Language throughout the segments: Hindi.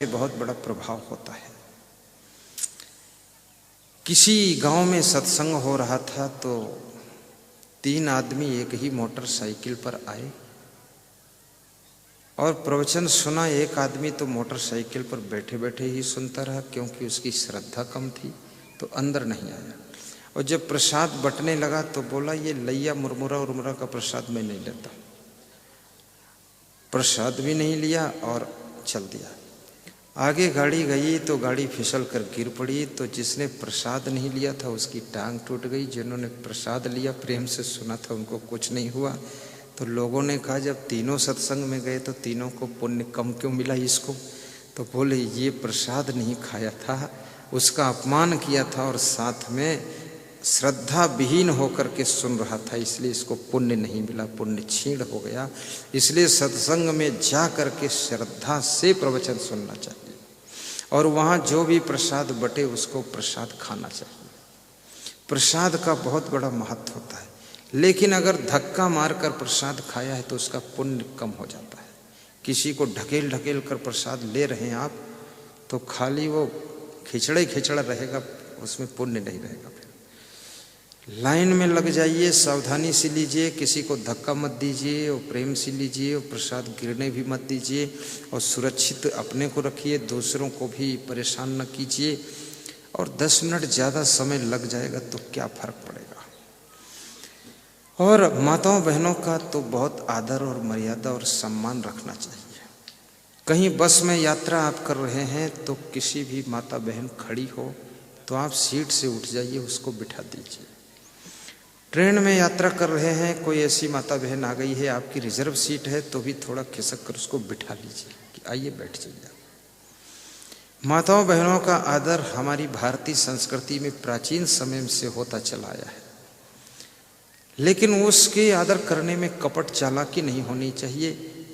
बहुत बड़ा प्रभाव होता है। किसी गांव में सत्संग हो रहा था तो 3 आदमी एक ही मोटरसाइकिल पर आए और प्रवचन सुना। एक आदमी तो मोटरसाइकिल पर बैठे बैठे ही सुनता रहा क्योंकि उसकी श्रद्धा कम थी, तो अंदर नहीं आया। और जब प्रसाद बंटने लगा तो बोला, ये लैया मुरमुरा उरमुरा का प्रसाद मैं नहीं लेता। प्रसाद भी नहीं लिया और चल दिया। आगे गाड़ी गई तो गाड़ी फिसल कर गिर पड़ी, तो जिसने प्रसाद नहीं लिया था उसकी टांग टूट गई। जिन्होंने प्रसाद लिया, प्रेम से सुना था, उनको कुछ नहीं हुआ। तो लोगों ने कहा, जब तीनों सत्संग में गए तो तीनों को पुण्य कम क्यों मिला इसको? तो बोले, ये प्रसाद नहीं खाया था, उसका अपमान किया था और साथ में श्रद्धा विहीन होकर के सुन रहा था, इसलिए इसको पुण्य नहीं मिला, पुण्य छीण हो गया। इसलिए सत्संग में जा करके श्रद्धा से प्रवचन सुनना चाहिए और वहाँ जो भी प्रसाद बटे उसको प्रसाद खाना चाहिए। प्रसाद का बहुत बड़ा महत्व होता है, लेकिन अगर धक्का मारकर प्रसाद खाया है तो उसका पुण्य कम हो जाता है। किसी को ढकेल ढकेल कर प्रसाद ले रहे हैं आप, तो खाली वो खिचड़ा रहेगा, उसमें पुण्य नहीं रहेगा। फिर लाइन में लग जाइए, सावधानी से लीजिए, किसी को धक्का मत दीजिए और प्रेम से लीजिए और प्रसाद गिरने भी मत दीजिए और सुरक्षित अपने को रखिए, दूसरों को भी परेशान न कीजिए। और 10 मिनट ज़्यादा समय लग जाएगा तो क्या फर्क पड़ेगा। और माताओं बहनों का तो बहुत आदर और मर्यादा और सम्मान रखना चाहिए। कहीं बस में यात्रा आप कर रहे हैं तो किसी भी माता बहन खड़ी हो तो आप सीट से उठ जाइए, उसको बिठा दीजिए। ट्रेन में यात्रा कर रहे हैं, कोई ऐसी माता बहन आ गई है, आपकी रिजर्व सीट है, तो भी थोड़ा खिसक कर उसको बिठा लीजिए कि आइए बैठ जाइए। माताओं बहनों का आदर हमारी भारतीय संस्कृति में प्राचीन समय से होता चला आया है, लेकिन उसके आदर करने में कपट चालाकी नहीं होनी चाहिए।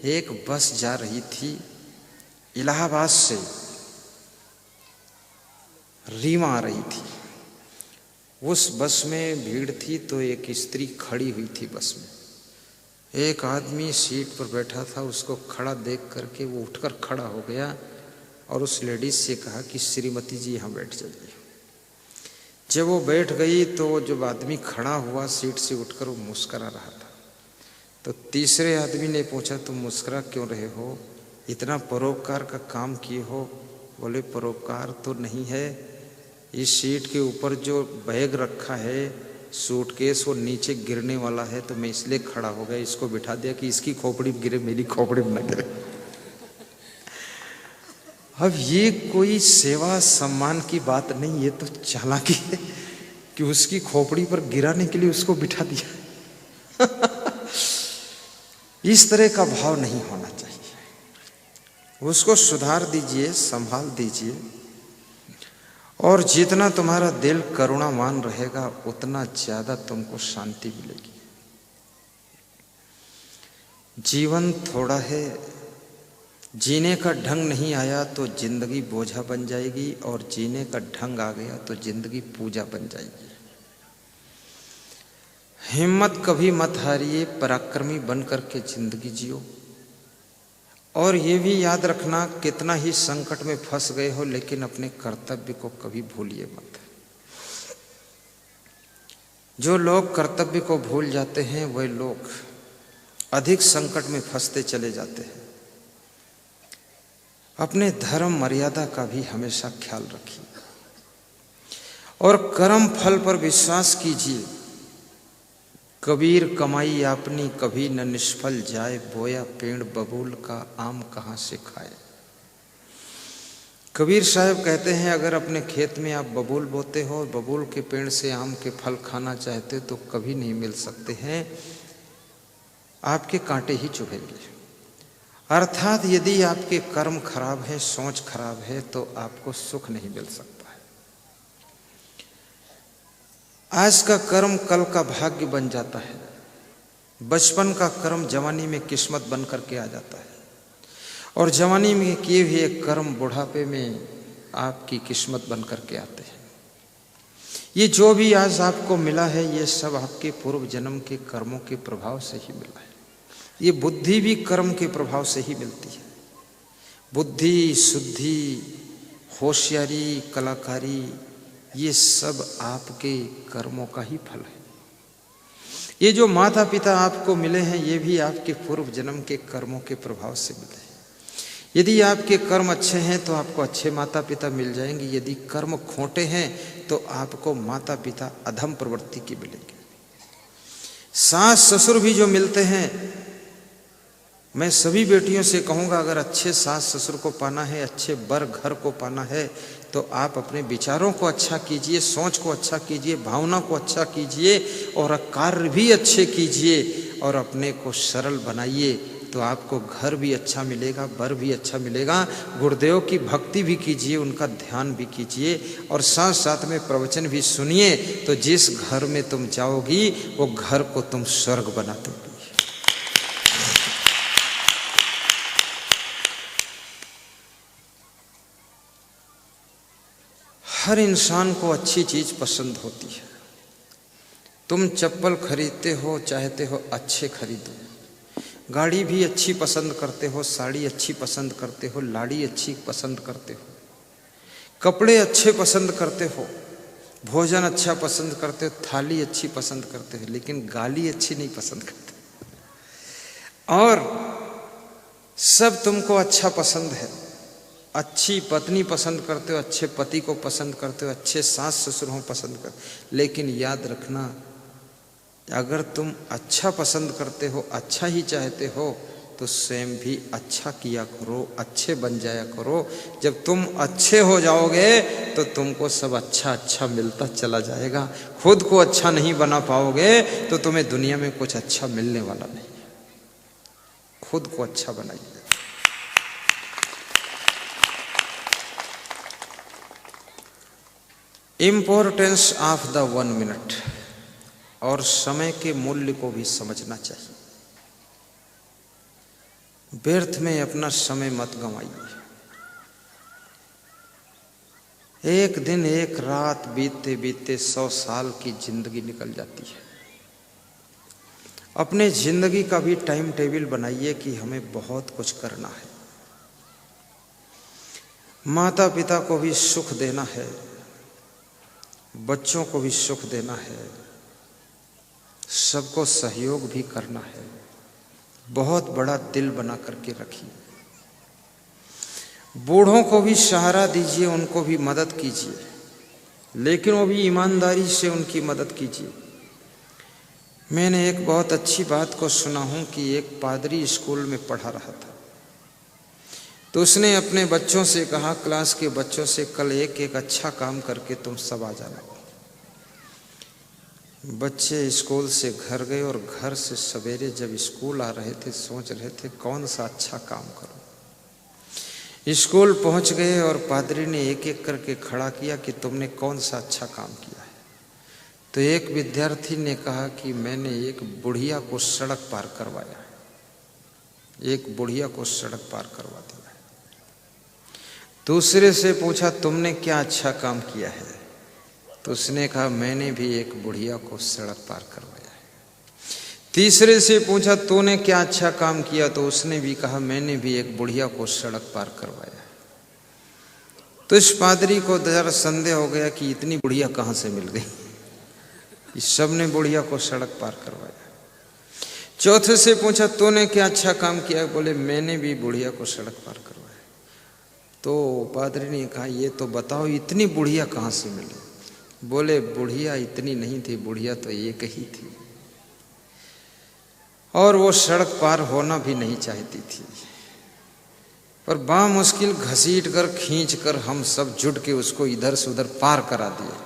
एक बस जा रही थी इलाहाबाद से, रीवा आ रही थी। उस बस में भीड़ थी तो एक स्त्री खड़ी हुई थी बस में। एक आदमी सीट पर बैठा था, उसको खड़ा देख करके वो उठकर खड़ा हो गया और उस लेडीज से कहा कि श्रीमती जी यहाँ बैठ जाइए। जब वो बैठ गई तो वो जब आदमी खड़ा हुआ सीट से उठकर, वो मुस्करा रहा था। तो तीसरे आदमी ने पूछा, तुम मुस्करा क्यों रहे हो, इतना परोपकार का काम किए हो? बोले, परोपकार तो नहीं है, इस सीट के ऊपर जो बैग रखा है सूटकेस, वो नीचे गिरने वाला है, तो मैं इसलिए खड़ा हो गया, इसको बिठा दिया कि इसकी खोपड़ी में गिरे, मेरी खोपड़ी में न गिरे। अब ये कोई सेवा सम्मान की बात नहीं, ये तो चालाकी है कि उसकी खोपड़ी पर गिराने के लिए उसको बिठा दिया। इस तरह का भाव नहीं होना चाहिए। उसको सुधार दीजिए, संभाल दीजिए, और जितना तुम्हारा दिल करुणावान रहेगा उतना ज्यादा तुमको शांति मिलेगी। जीवन थोड़ा है, जीने का ढंग नहीं आया तो जिंदगी बोझा बन जाएगी, और जीने का ढंग आ गया तो जिंदगी पूजा बन जाएगी। हिम्मत कभी मत हारिए, पराक्रमी बन करके जिंदगी जियो। और ये भी याद रखना, कितना ही संकट में फंस गए हो लेकिन अपने कर्तव्य को कभी भूलिए मत। जो लोग कर्तव्य को भूल जाते हैं वह लोग अधिक संकट में फंसते चले जाते हैं। अपने धर्म मर्यादा का भी हमेशा ख्याल रखिए और कर्म फल पर विश्वास कीजिए। कबीर कमाई आपनी कभी न निष्फल जाए, बोया पेड़ बबूल का आम कहाँ से खाए। कबीर साहब कहते हैं, अगर अपने खेत में आप बबूल बोते हो और बबूल के पेड़ से आम के फल खाना चाहते तो कभी नहीं मिल सकते हैं, आपके कांटे ही चुभेंगे। अर्थात यदि आपके कर्म खराब है, सोच खराब है, तो आपको सुख नहीं मिल सकता है। आज का कर्म कल का भाग्य बन जाता है। बचपन का कर्म जवानी में किस्मत बन करके आ जाता है, और जवानी में किए हुए कर्म बुढ़ापे में आपकी किस्मत बन करके आते हैं। ये जो भी आज आपको मिला है, ये सब आपके पूर्व जन्म के कर्मों के प्रभाव से ही मिला है। ये बुद्धि भी कर्म के प्रभाव से ही मिलती है। बुद्धि, शुद्धि, होशियारी, कलाकारी, ये सब आपके कर्मों का ही फल है। ये जो माता पिता आपको मिले हैं, ये भी आपके पूर्व जन्म के कर्मों के प्रभाव से मिले हैं। यदि आपके कर्म अच्छे हैं तो आपको अच्छे माता पिता मिल जाएंगे, यदि कर्म खोटे हैं तो आपको माता पिता अधम प्रवृत्ति के मिलेंगे। सास ससुर भी जो मिलते हैं, मैं सभी बेटियों से कहूँगा, अगर अच्छे सास ससुर को पाना है, अच्छे बर घर को पाना है, तो आप अपने विचारों को अच्छा कीजिए, सोच को अच्छा कीजिए, भावना को अच्छा कीजिए और कार्य भी अच्छे कीजिए और अपने को सरल बनाइए, तो आपको घर भी अच्छा मिलेगा, बर भी अच्छा मिलेगा। गुरुदेव की भक्ति भी कीजिए, उनका ध्यान भी कीजिए और साथ साथ में प्रवचन भी सुनिए, तो जिस घर में तुम जाओगी वो घर को तुम स्वर्ग बना दोगी। हर इंसान को अच्छी चीज पसंद होती है। तुम चप्पल खरीदते हो, चाहते हो अच्छे खरीदो, गाड़ी भी अच्छी पसंद करते हो, साड़ी अच्छी पसंद करते हो, लाड़ी अच्छी पसंद करते हो, कपड़े अच्छे पसंद करते हो, भोजन अच्छा पसंद करते हो, थाली अच्छी पसंद करते हो, लेकिन गाली अच्छी नहीं पसंद करते। और सब तुमको अच्छा पसंद है, अच्छी पत्नी पसंद करते हो, अच्छे पति को पसंद करते हो, अच्छे सास ससुर हो पसंद कर, लेकिन याद रखना, अगर तुम अच्छा पसंद करते हो, अच्छा ही चाहते हो, तो स्वयं भी अच्छा किया करो, अच्छे बन जाया करो। जब तुम अच्छे हो जाओगे तो तुमको सब अच्छा अच्छा मिलता चला जाएगा। खुद को अच्छा नहीं बना पाओगे तो तुम्हें दुनिया में कुछ अच्छा मिलने वाला नहीं। खुद को अच्छा बनाइए। इम्पोर्टेंस ऑफ द 1 मिनट, और समय के मूल्य को भी समझना चाहिए। व्यर्थ में अपना समय मत गंवाइए। एक दिन एक रात बीतते बीतते 100 साल की जिंदगी निकल जाती है। अपने जिंदगी का भी टाइम टेबल बनाइए कि हमें बहुत कुछ करना है। माता पिता को भी सुख देना है, बच्चों को भी सुख देना है, सबको सहयोग भी करना है। बहुत बड़ा दिल बना करके रखिए। बूढ़ों को भी सहारा दीजिए, उनको भी मदद कीजिए, लेकिन वो भी ईमानदारी से उनकी मदद कीजिए। मैंने एक बहुत अच्छी बात को सुना हूँ कि एक पादरी स्कूल में पढ़ा रहा था, तो उसने अपने बच्चों से कहा, क्लास के बच्चों से, कल एक एक अच्छा काम करके तुम सब आ जाना। बच्चे स्कूल से घर गए और घर से सवेरे जब स्कूल आ रहे थे, सोच रहे थे कौन सा अच्छा काम करूं। स्कूल पहुंच गए और पादरी ने एक एक करके खड़ा किया कि तुमने कौन सा अच्छा काम किया है। तो एक विद्यार्थी ने कहा कि मैंने एक बुढ़िया को सड़क पार करवाया, एक बुढ़िया को सड़क पार करवा दिया। दूसरे से पूछा, तुमने क्या अच्छा काम किया है? तो उसने कहा, मैंने भी एक बुढ़िया को सड़क पार करवाया है। तीसरे से पूछा, तूने क्या अच्छा काम किया? तो उसने भी कहा, मैंने भी एक बुढ़िया को सड़क पार करवाया है। तो इस पादरी को जरा संदेह हो गया कि इतनी बुढ़िया कहाँ से मिल गई, इस सब ने बुढ़िया को सड़क पार करवाया। चौथे से पूछा, तूने क्या अच्छा काम किया? बोले, मैंने भी बुढ़िया को सड़क पार करवाया। तो पादरी ने कहा, ये तो बताओ इतनी बुढ़िया कहाँ से मिली? बोले, बुढ़िया इतनी नहीं थी, बुढ़िया तो एक ही थी, और वो सड़क पार होना भी नहीं चाहती थी। पर बामुश्किल घसीट कर खींच कर हम सब जुट के उसको इधर से उधर पार करा दिए,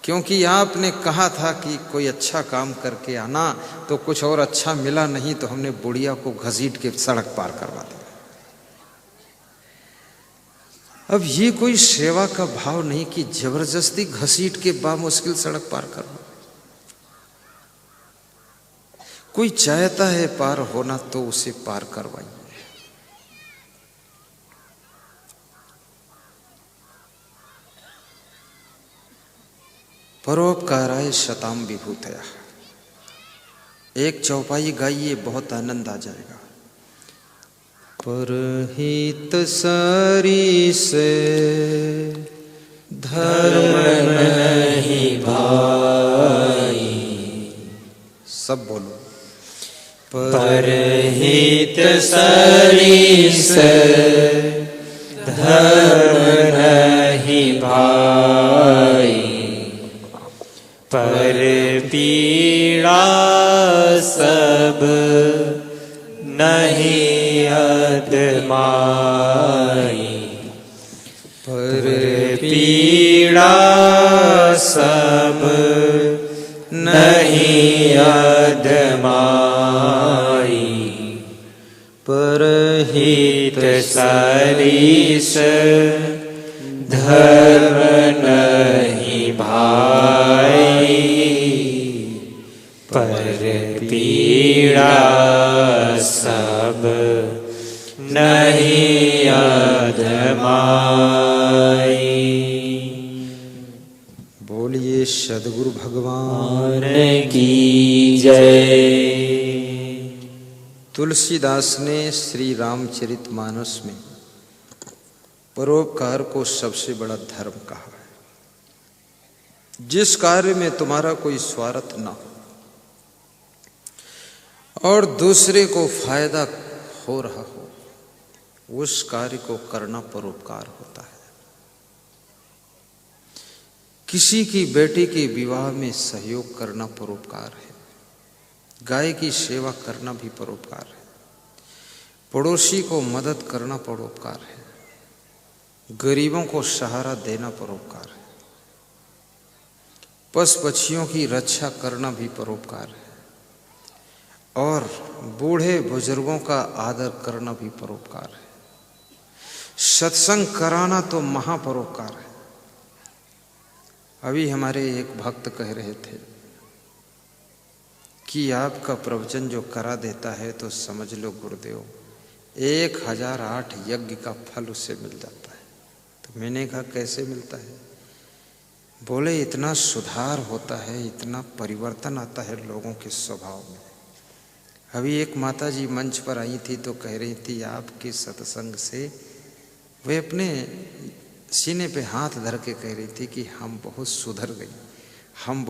क्योंकि आपने कहा था कि कोई अच्छा काम करके आना, तो कुछ और अच्छा मिला नहीं, तो हमने बुढ़िया को घसीट के सड़क पार करवा दिया। अब ये कोई सेवा का भाव नहीं कि जबरदस्ती घसीट के बामुश्किल सड़क पार करना। कोई चाहता है पार होना तो उसे पार करवाइए। परोपकाराय शताम विभूतया, एक चौपाई गाइए, बहुत आनंद आ जाएगा। परहित सरिस धर्म नहीं भाई। सब बोलो। परहित सरिस धर्म नहीं भाई। पर पीड़ा सब नहीं अदमाई। पर पीड़ा सब नहीं अदमाई। परहित सरिस धर्म नहीं भाई। पर पीड़ा सब नहीं अदमाई। बोलिए सद्गुरु भगवान की जय। तुलसीदास ने श्री रामचरितमानस में परोपकार को सबसे बड़ा धर्म कहा है। जिस कार्य में तुम्हारा कोई स्वार्थ ना हो और दूसरे को फायदा हो रहा हो, उस कार्य को करना परोपकार होता है। किसी की बेटी के विवाह में सहयोग करना परोपकार है। गाय की सेवा करना भी परोपकार है। पड़ोसी को मदद करना परोपकार है। गरीबों को सहारा देना परोपकार है। पशु पक्षियों की रक्षा करना भी परोपकार है। और बूढ़े बुजुर्गों का आदर करना भी परोपकार है। सत्संग कराना तो महापरोपकार है। अभी हमारे एक भक्त कह रहे थे कि आपका प्रवचन जो करा देता है तो समझ लो गुरुदेव 1008 यज्ञ का फल उससे मिल जाता है। तो मैंने कहा कैसे मिलता है? बोले इतना सुधार होता है, इतना परिवर्तन आता है लोगों के स्वभाव में। अभी एक माता जी मंच पर आई थी तो कह रही थी आपके सत्संग से, वे अपने सीने पे हाथ धर के कह रही थी कि हम बहुत सुधर गई, हम